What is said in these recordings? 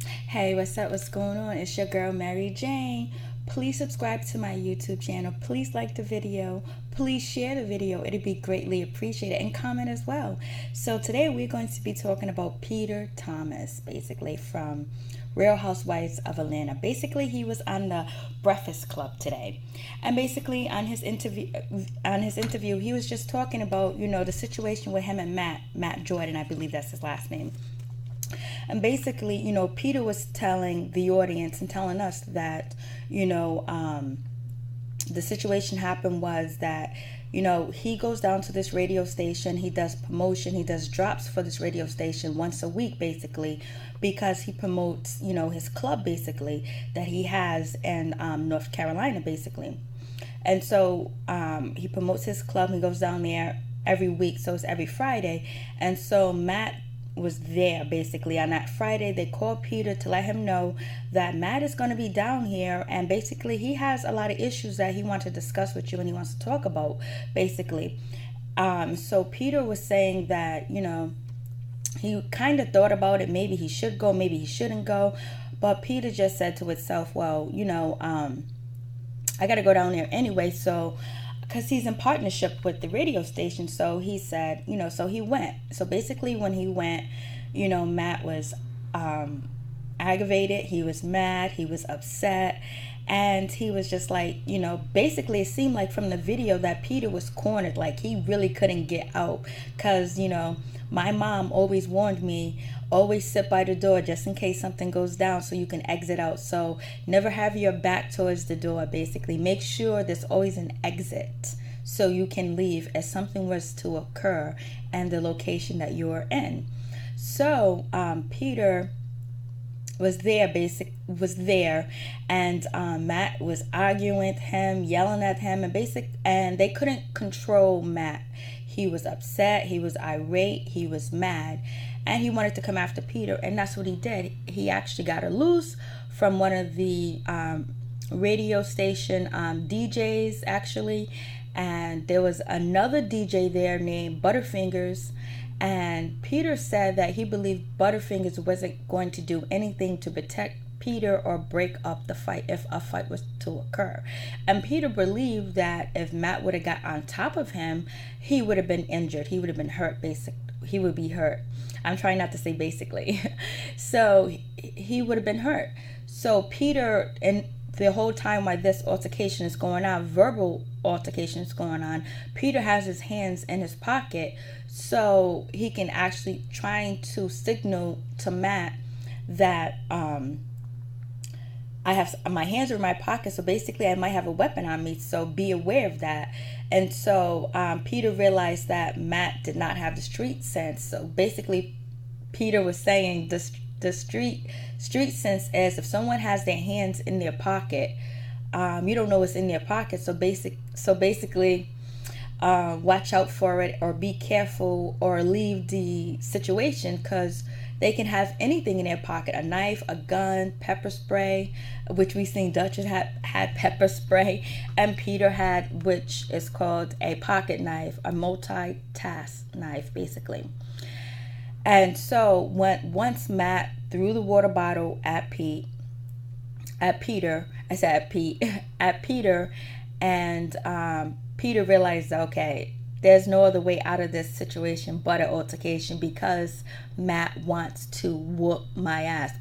Hey, what's up? What's going on? It's your girl, Mary Jane. Please subscribe to my YouTube channel. Please like the video. Please share the video. It'd be greatly appreciated. And comment as well. So today we're going to be talking about Peter Thomas, basically from Real Housewives of Atlanta. Basically, he was on the Breakfast Club today. And basically on his interview, he was just talking about, the situation with him and Matt Jordan, I believe that's his last name. And basically, Peter was telling the audience and telling us that, the situation happened was that, he goes down to this radio station, he does promotion, he does drops for this radio station once a week, basically, because he promotes, his club, basically, that he has in North Carolina, basically. And so he promotes his club, he goes down there every week, so it's every Friday. And so Matt was there basically on that Friday. They called Peter to let him know that Matt is going to be down here, and basically he has a lot of issues that he wants to discuss with you and he wants to talk about, basically. So Peter was saying that, he kind of thought about it. Maybe he should go, maybe he shouldn't go. But Peter just said to himself, well, I got to go down there anyway. So because he's in partnership with the radio station, so he said, so he went. So basically when he went, Matt was aggravated, he was mad, he was upset, and he was just like, basically it seemed like from the video that Peter was cornered, like he really couldn't get out, because my mom always warned me, always sit by the door just in case something goes down so you can exit out. So never have your back towards the door, basically. Make sure there's always an exit so you can leave if something was to occur and the location that you're in. So Peter was there, and Matt was arguing with him, yelling at him, and they couldn't control Matt. He was upset, he was irate, he was mad, and he wanted to come after Peter, and that's what he did. He actually got a loose from one of the radio station DJs, actually, and there was another DJ there named Butterfingers, and Peter said that he believed Butterfingers wasn't going to do anything to protect Peter or break up the fight if a fight was to occur. And Peter believed that if Matt would have got on top of him, he would have been injured. He would have been hurt, he would be hurt. I'm trying not to say basically. So he would have been hurt. So Peter, and the whole time while this altercation is going on, verbal altercation is going on, Peter has his hands in his pocket so he can actually trying to signal to Matt that I have my hands are in my pocket, so basically I might have a weapon on me, so be aware of that. And so Peter realized that Matt did not have the street sense. So basically Peter was saying the street sense is if someone has their hands in their pocket, you don't know what's in their pocket. So basically, watch out for it, or be careful, or leave the situation, because they can have anything in their pocket: a knife, a gun, pepper spray, which we seen Duchess had pepper spray, and Peter had, which is called a pocket knife, a multi-task knife, basically. And so once Matt threw the water bottle at Peter, at Peter, and Peter realized, okay, there's no other way out of this situation but an altercation, because Matt wants to whoop my ass.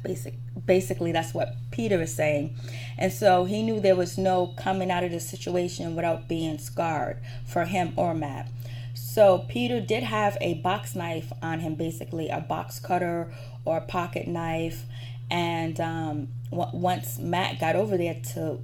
Basically, that's what Peter is saying. And so he knew there was no coming out of this situation without being scarred for him or Matt. So Peter did have a box knife on him, basically a box cutter or a pocket knife. And once Matt got over there to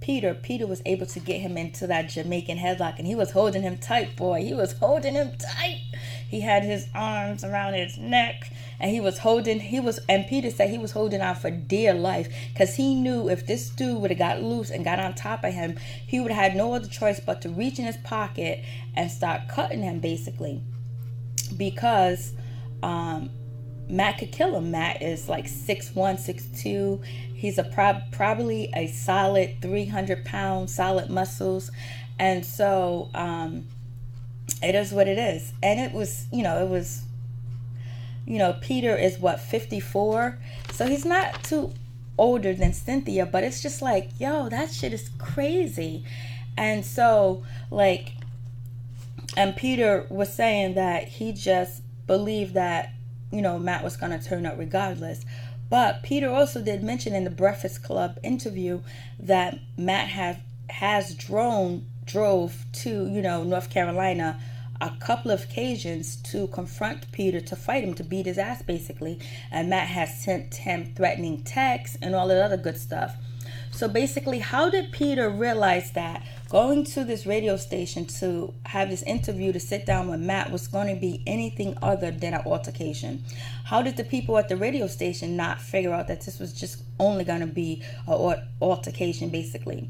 Peter was able to get him into that Jamaican headlock, and he was holding him tight, boy. He was holding him tight. He had his arms around his neck, and and Peter said he was holding on for dear life, because he knew if this dude would have got loose and got on top of him, he would have had no other choice but to reach in his pocket and start cutting him, basically, because Matt could kill him. Matt is like 6'1", 6'2". He's probably a solid 300 pounds, solid muscles. And so it is what it is. And it was Peter is what, 54? So he's not too older than Cynthia, but it's just like, yo, that shit is crazy. And so, like, and Peter was saying that he just believed that, Matt was going to turn up regardless. But Peter also did mention in the Breakfast Club interview that Matt drove to, North Carolina a couple of occasions to confront Peter, to fight him, to beat his ass basically. And Matt has sent him threatening texts and all that other good stuff. So basically, how did Peter realize that going to this radio station to have this interview, to sit down with Matt, was going to be anything other than an altercation? How did the people at the radio station not figure out that this was just only going to be an altercation basically?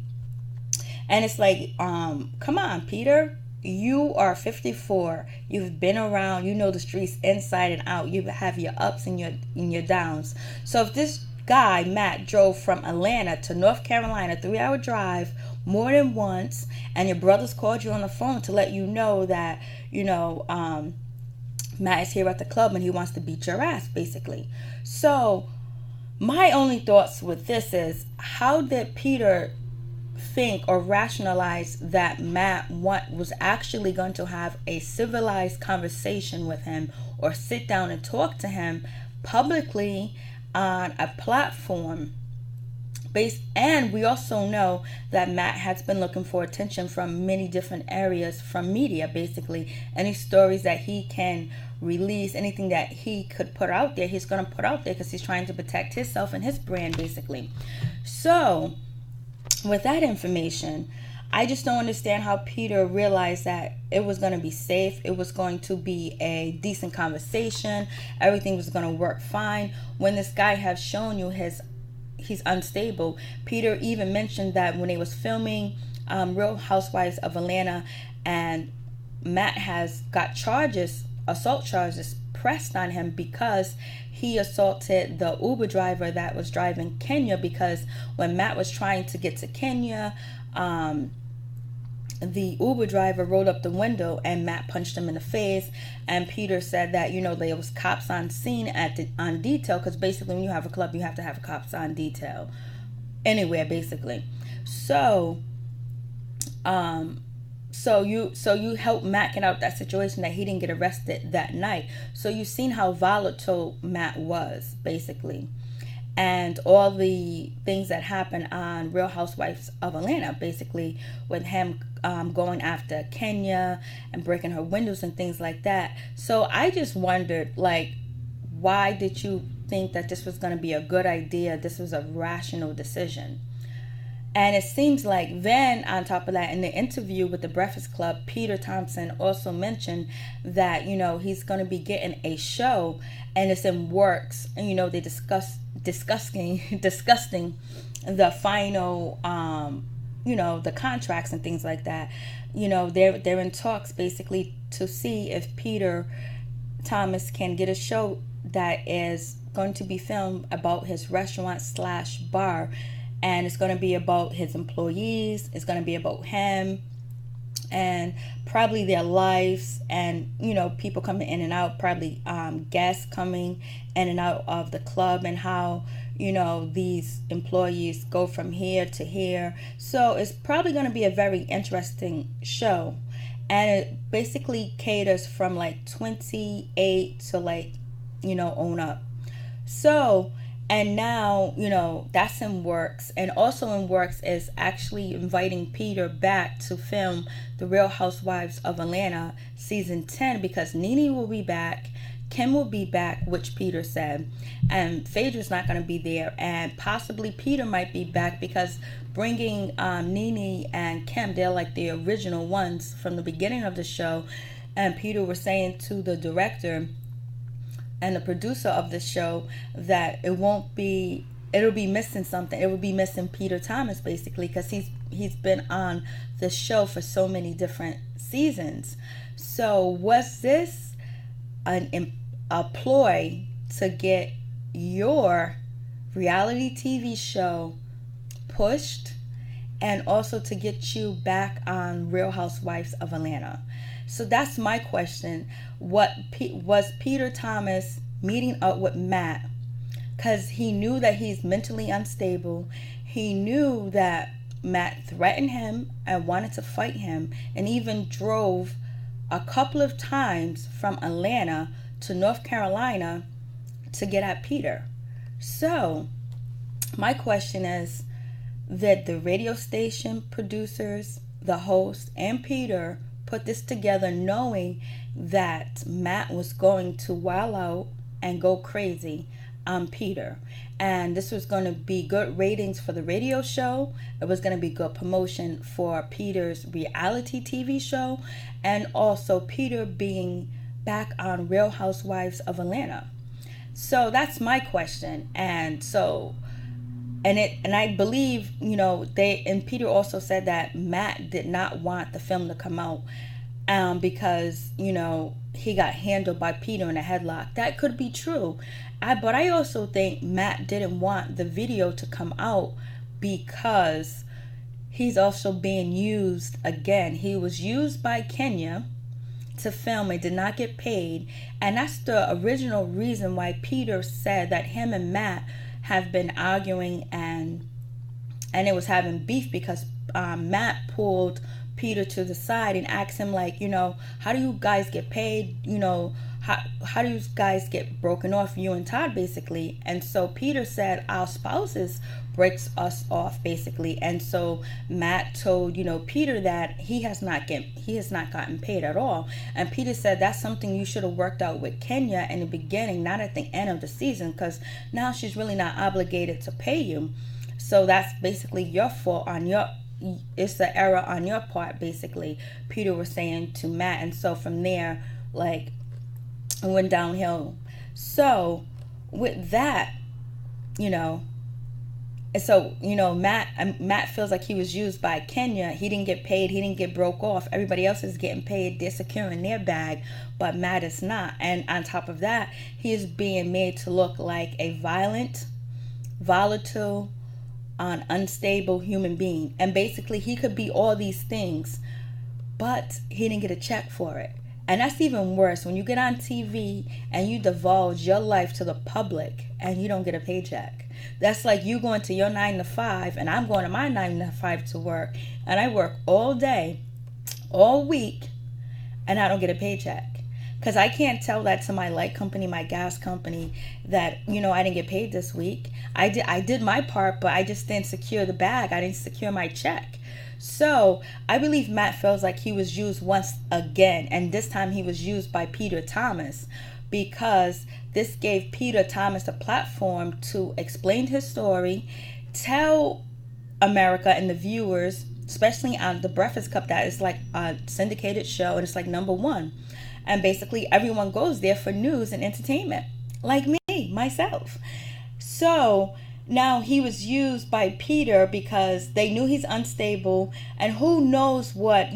And it's like, come on, Peter. You are 54. You've been around. You know the streets inside and out. You have your ups and your downs. So if this guy, Matt, drove from Atlanta to North Carolina, 3-hour drive, more than once, and your brothers called you on the phone to let you know that, Matt is here at the club and he wants to beat your ass, basically. So my only thoughts with this is, how did Peter think or rationalize that Matt was actually going to have a civilized conversation with him, or sit down and talk to him publicly on a platform and we also know that Matt has been looking for attention from many different areas, from media basically. Any stories that he can release, anything that he could put out there, he's going to put out there, because he's trying to protect himself and his brand basically. So with that information, I just don't understand how Peter realized that it was going to be safe. It was going to be a decent conversation. Everything was going to work fine. When this guy has shown you he's unstable. Peter even mentioned that when they was filming Real Housewives of Atlanta, and Matt has got assault charges pressed on him because he assaulted the Uber driver that was driving Kenya, because when Matt was trying to get to Kenya, the Uber driver rolled up the window and Matt punched him in the face. And Peter said that, there was cops on scene on detail, because basically when you have a club, you have to have cops on detail anywhere basically. So you helped Matt get out that situation, that he didn't get arrested that night. So you've seen how volatile Matt was basically, and all the things that happened on Real Housewives of Atlanta basically, with him going after Kenya and breaking her windows and things like that. So I just wondered, like, why did you think that this was going to be a good idea? This was a rational decision. And it seems like then, on top of that, in the interview with the Breakfast Club, Peter Thompson also mentioned that, he's going to be getting a show and it's in works. And, they discussing the final, the contracts and things like that. They're in talks basically to see if Peter Thomas can get a show that is going to be filmed about his restaurant/bar. And it's going to be about his employees. It's going to be about him and probably their lives, and, people coming in and out, probably guests coming in and out of the club, and how, these employees go from here to here. So it's probably going to be a very interesting show. And it basically caters from like 28 to like, on up. So, and now, that's in works. And also in works is actually inviting Peter back to film The Real Housewives of Atlanta season 10, because Nene will be back, Kim will be back, which Peter said, and Phaedra's not going to be there, and possibly Peter might be back, because bringing Nene and Kim, they're like the original ones from the beginning of the show. And Peter was saying to the director and the producer of the show that it'll be missing something. It will be missing Peter Thomas basically, because he's been on the show for so many different seasons. So was this a ploy to get your reality TV show pushed, and also to get you back on Real Housewives of Atlanta? So that's my question. Was Peter Thomas meeting up with Matt because he knew that he's mentally unstable. He knew that Matt threatened him and wanted to fight him, and even drove a couple of times from Atlanta to North Carolina to get at Peter. So my question is, did the radio station producers, the host, and Peter put this together knowing that Matt was going to wild out and go crazy on Peter? And this was going to be good ratings for the radio show. It was going to be good promotion for Peter's reality TV show, and also Peter being back on Real Housewives of Atlanta. So that's my question. And I believe, Peter also said that Matt did not want the film to come out because, he got handled by Peter in a headlock. That could be true. But I also think Matt didn't want the video to come out because he's also being used again. He was used by Kenya to film and did not get paid. And that's the original reason why Peter said that him and Matt have been arguing and it was having beef, because Matt pulled Peter to the side and asked him, like, how do you guys get paid? How do you guys get broken off, you and Todd, basically? And so Peter said our spouses breaks us off, basically. And so Matt told Peter that he has not gotten paid at all. And Peter said that's something you should have worked out with Kenya in the beginning, not at the end of the season, because now she's really not obligated to pay you. So that's basically your fault it's the error on your part, basically, Peter was saying to Matt. And so from there, like, it went downhill. So with that, Matt feels like he was used by Kenya. He didn't get paid. He didn't get broke off. Everybody else is getting paid. They're securing their bag, but Matt is not. And on top of that, he is being made to look like a violent, volatile, unstable human being. And basically, he could be all these things, but he didn't get a check for it. And that's even worse, when you get on TV and you divulge your life to the public and you don't get a paycheck. That's like you going to your 9 to 5 and I'm going to my 9 to 5 to work, and I work all day, all week, and I don't get a paycheck. Because I can't tell that to my light company, my gas company, that, I didn't get paid this week. I did my part, but I just didn't secure the bag. I didn't secure my check. So I believe Matt feels like he was used once again, and this time he was used by Peter Thomas, because this gave Peter Thomas a platform to explain his story, tell America and the viewers, especially on the Breakfast Cup, that is like a syndicated show and it's like #1. And basically everyone goes there for news and entertainment, like me, myself. So now he was used by Peter because they knew he's unstable, and who knows what,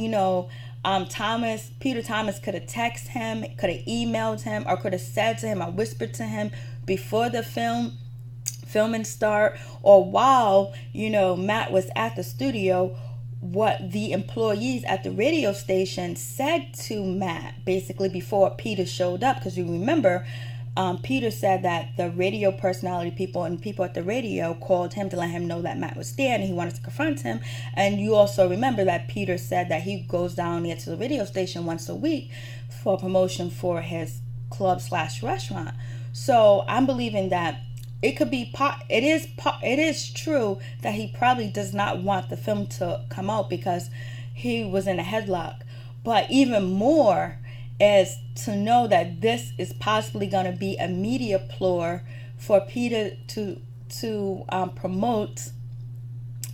Peter Thomas could have texted him, could have emailed him, or could have said to him or whispered to him before the filming start, or while, Matt was at the studio, what the employees at the radio station said to Matt, basically before Peter showed up. Because you remember, Peter said that the radio personality people and people at the radio called him to let him know that Matt was there and he wanted to confront him. And you also remember that Peter said that he goes down there to the radio station once a week for promotion for his club/restaurant. So I'm believing that it could be it is true that he probably does not want the film to come out because he was in a headlock. But even more is to know that this is possibly going to be a media ploy for Peter to promote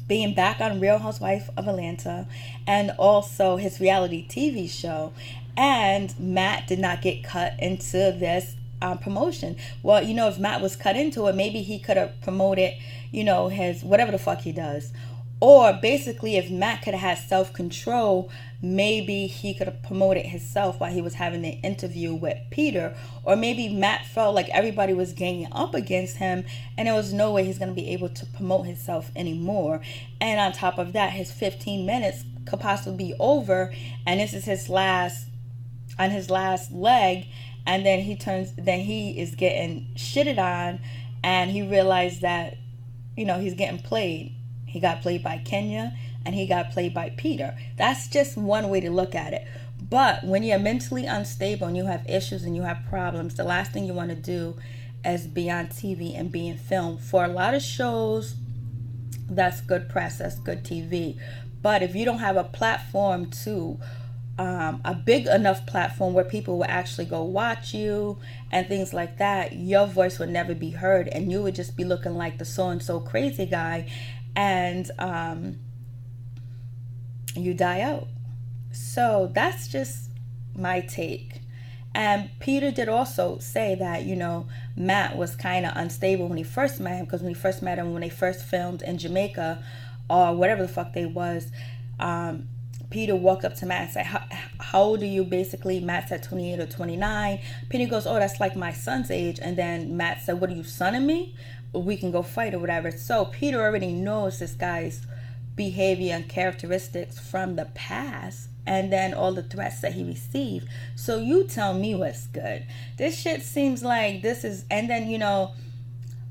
being back on Real Housewives of Atlanta and also his reality TV show. And Matt did not get cut into this promotion. Well, if Matt was cut into it, maybe he could have promoted, his whatever the fuck he does. Or basically, if Matt could have had self-control, maybe he could have promoted himself while he was having an interview with Peter. Or maybe Matt felt like everybody was ganging up against him and there was no way he's going to be able to promote himself anymore. And on top of that, his 15 minutes could possibly be over, and this is his last leg. And then he is getting shitted on, and he realized that, he's getting played. He got played by Kenya, and he got played by Peter. That's just one way to look at it. But when you're mentally unstable and you have issues and you have problems, the last thing you want to do is be on TV and be in film. For a lot of shows, that's good press, that's good TV. But if you don't have a platform to, a big enough platform where people will actually go watch you and things like that, your voice would never be heard, and you would just be looking like the so-and-so crazy guy, and you die out. So that's just my take. And Peter did also say that, Matt was kind of unstable when he first met him, because when he first met him, when they first filmed in Jamaica or whatever the fuck they was, Peter walked up to Matt and said, how old are you, basically? Matt said 28 or 29. Peter goes, oh, that's like my son's age. And then Matt said, what are you, son of me? We can go fight or whatever. So Peter already knows this guy's behavior and characteristics from the past, and then all the threats that he received. So you tell me what's good. This shit seems like this is, and then,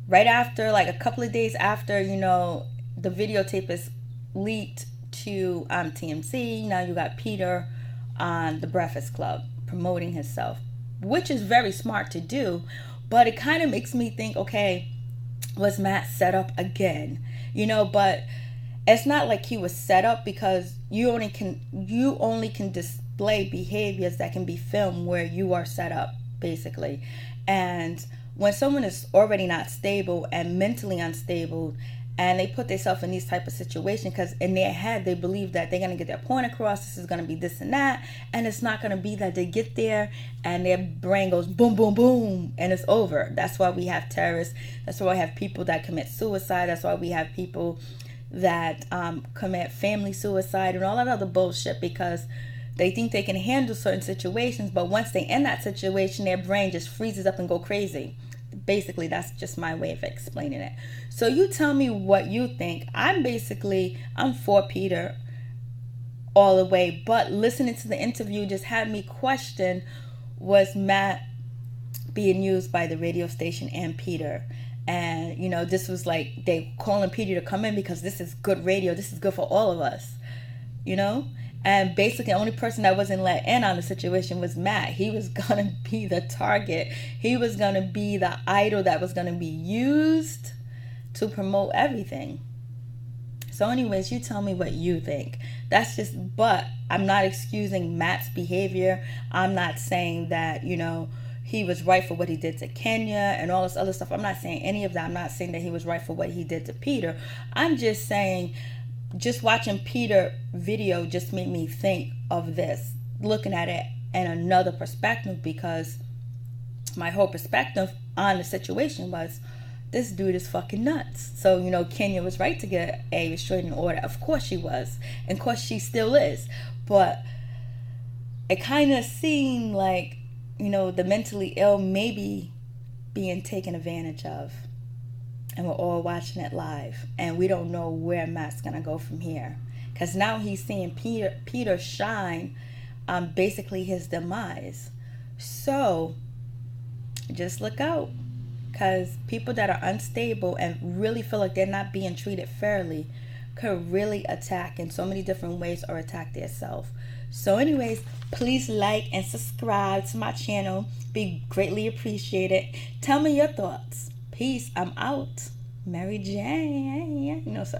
right after, like a couple of days after, the videotape is leaked to TMZ, now you got Peter on The Breakfast Club promoting himself, which is very smart to do, but it kind of makes me think, okay, was Matt set up again? But it's not like he was set up, because you only can display behaviors that can be filmed where you are set up, basically. And when someone is already not stable and mentally unstable, and they put themselves in these type of situations, because in their head they believe that they're going to get their point across, this is going to be this and that, and it's not going to be that. They get there and their brain goes boom, boom, boom, and it's over. That's why we have terrorists. That's why we have people that commit suicide. That's why we have people that commit family suicide and all that other bullshit, because they think they can handle certain situations, but once they're in that situation, their brain just freezes up and go crazy. Basically, that's just my way of explaining it. So you tell me what you think. I'm for Peter all the way, but listening to the interview just had me question, was Matt being used by the radio station and Peter? And this was like they calling Peter to come in because this is good radio, this is good for all of us, and basically the only person that wasn't let in on the situation was Matt. He was gonna be the target. He was gonna be the idol that was gonna be used to promote everything. So anyways, you tell me what you think. But I'm not excusing Matt's behavior. I'm not saying that he was right for what he did to Kenya and all this other stuff. I'm not saying any of that. I'm not saying that he was right for what he did to Peter. I'm just saying, just watching Peter video just made me think of this, looking at it in another perspective, because my whole perspective on the situation was, this dude is fucking nuts. So, Kenya was right to get a restraining order. Of course she was. And of course she still is. But it kind of seemed like, the mentally ill maybe being taken advantage of, and we're all watching it live, and we don't know where Matt's gonna go from here, because now he's seeing Peter shine basically his demise. So just look out, because people that are unstable and really feel like they're not being treated fairly could really attack in so many different ways, or attack themselves. So anyways, please like and subscribe to my channel. Be greatly appreciated. Tell me your thoughts. Peace. I'm out. Mary Jane. So